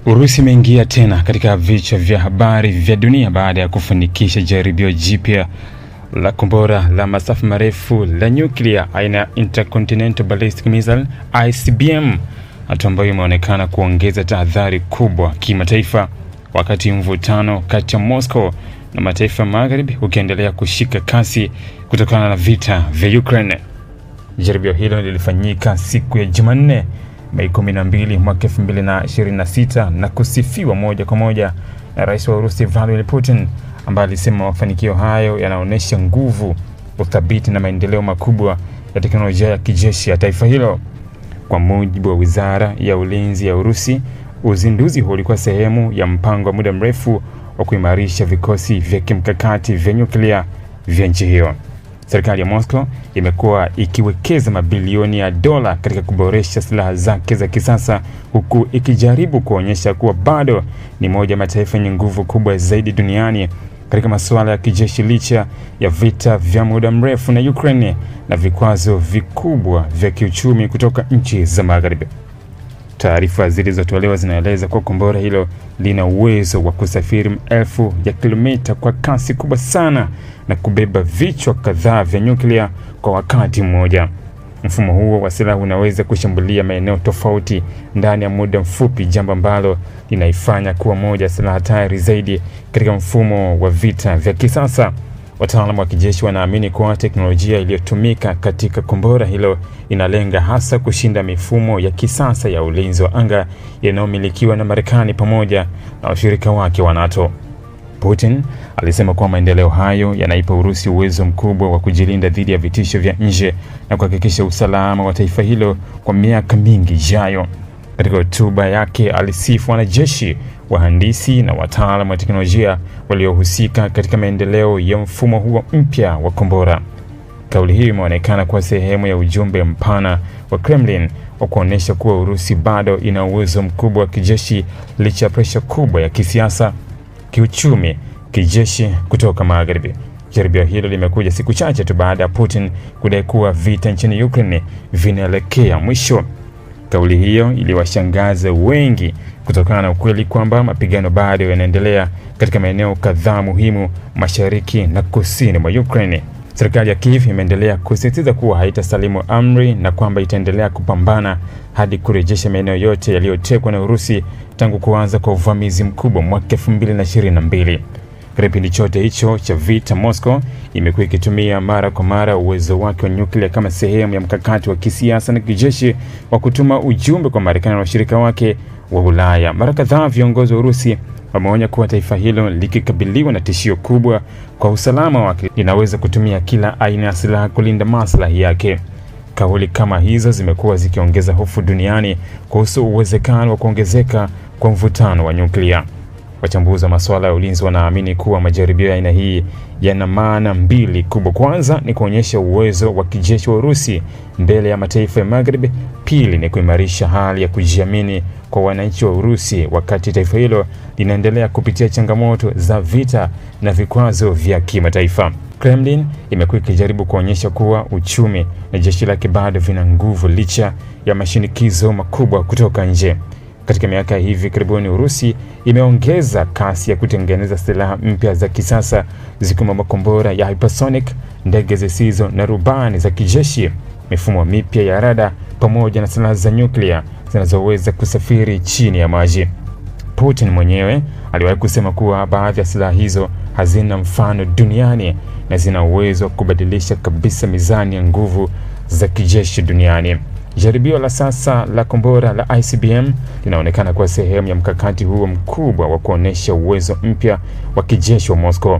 Urusi imeingia tena katika vichwa vya habari vya dunia baada ya kufanikisha jaribio jipya la kombora la masafa marefu la nyuklia aina ya Intercontinental Ballistic Missile ICBM, hatua ambayo imeonekana kuongeza tahadhari kubwa kimataifa, wakati mvutano kati ya Moscow na mataifa magharibi ukiendelea kushika kasi kutokana na vita vya Ukraine. Jaribio hilo lilifanyika siku ya Jumanne, Mei 12 mwaka 2026 na kusifiwa moja kwa moja na Rais wa Urusi Vladimir Putin, ambaye alisema mafanikio hayo yanaonyesha nguvu, uthabiti na maendeleo makubwa ya teknolojia ya kijeshi ya taifa hilo. Kwa mujibu wa Wizara ya Ulinzi ya Urusi, uzinduzi huo ulikuwa sehemu ya mpango wa muda mrefu wa kuimarisha vikosi vya kimkakati vya nyuklia vya nchi hiyo. Serikali ya Moscow imekuwa ikiwekeza mabilioni ya dola katika kuboresha silaha zake za kisasa, huku ikijaribu kuonyesha kuwa bado ni moja ya mataifa yenye nguvu kubwa zaidi duniani katika masuala ya kijeshi, licha ya vita vya muda mrefu na Ukraine na vikwazo vikubwa vya kiuchumi kutoka nchi za magharibi. Taarifa zilizotolewa zinaeleza kuwa kombora hilo lina uwezo wa kusafiri maelfu ya kilomita kwa kasi kubwa sana na kubeba vichwa kadhaa vya nyuklia kwa wakati mmoja. Mfumo huo wa silaha unaweza kushambulia maeneo tofauti ndani ya muda mfupi, jambo ambalo linaifanya kuwa moja ya silaha hatari zaidi katika mfumo wa vita vya kisasa. Wataalamu wa kijeshi wanaamini kuwa teknolojia iliyotumika katika kombora hilo inalenga hasa kushinda mifumo ya kisasa ya ulinzi wa anga inayomilikiwa na Marekani pamoja na washirika wake wa NATO. Putin alisema kuwa maendeleo hayo yanaipa Urusi uwezo mkubwa wa kujilinda dhidi ya vitisho vya nje na kuhakikisha usalama wa taifa hilo kwa miaka mingi ijayo. Katika hotuba yake, alisifu wanajeshi, wahandisi na wataalamu wa teknolojia waliohusika katika maendeleo ya mfumo huo mpya wa kombora. Kauli hii imeonekana kuwa sehemu ya ujumbe mpana wa Kremlin wa kuonyesha kuwa Urusi bado ina uwezo mkubwa wa kijeshi licha ya presha kubwa ya kisiasa, kiuchumi, kijeshi kutoka magharibi. Jaribio hilo limekuja siku chache tu baada ya Putin kudai kuwa vita nchini Ukraine vinaelekea mwisho. Kauli hiyo iliwashangaza wengi kutokana na ukweli kwamba mapigano bado yanaendelea katika maeneo kadhaa muhimu mashariki na kusini mwa Ukraine. Serikali ya Kiev imeendelea kusisitiza kuwa haitasalimu amri na kwamba itaendelea kupambana hadi kurejesha maeneo yote yaliyotekwa na Urusi tangu kuanza kwa uvamizi mkubwa mwaka 2022. Katika kipindi chote hicho cha vita, Moscow imekuwa ikitumia mara kwa mara uwezo wake wa nyuklia kama sehemu ya mkakati wa kisiasa na kijeshi wa kutuma ujumbe kwa Marekani na washirika wake wa Ulaya. Mara kadhaa viongozi wa Urusi wameonya kuwa taifa hilo likikabiliwa na tishio kubwa kwa usalama wake linaweza kutumia kila aina ya silaha kulinda maslahi yake. Kauli kama hizo zimekuwa zikiongeza hofu duniani kuhusu uwezekano wa kuongezeka kwa mvutano wa nyuklia. Wachambuzi wa masuala ya ulinzi wanaamini kuwa majaribio ya aina hii yana maana mbili kubwa. Kwanza ni kuonyesha uwezo wa kijeshi wa Urusi mbele ya mataifa ya magharibi. Pili ni kuimarisha hali ya kujiamini kwa wananchi wa Urusi wakati taifa hilo linaendelea kupitia changamoto za vita na vikwazo vya kimataifa. Kremlin imekuwa ikijaribu kuonyesha kuwa uchumi na jeshi lake bado vina nguvu licha ya mashinikizo makubwa kutoka nje. Katika miaka hivi karibuni, Urusi imeongeza kasi ya kutengeneza silaha mpya za kisasa zikiwemo makombora ya hypersonic, ndege zisizo na rubani za kijeshi, mifumo mipya ya rada pamoja na silaha za nyuklia zinazoweza kusafiri chini ya maji. Putin mwenyewe aliwahi kusema kuwa baadhi ya silaha hizo hazina mfano duniani na zina uwezo wa kubadilisha kabisa mizani ya nguvu za kijeshi duniani. Jaribio la sasa la kombora la ICBM linaonekana kuwa sehemu ya mkakati huo mkubwa wa kuonesha uwezo mpya wa kijeshi wa Moscow.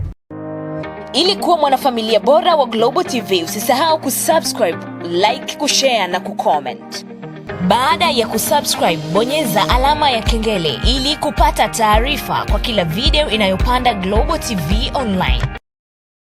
Ili kuwa mwanafamilia bora wa Global TV, usisahau kusubscribe, like, kushare na kucomment. Baada ya kusubscribe, bonyeza alama ya kengele ili kupata taarifa kwa kila video inayopanda Global TV Online.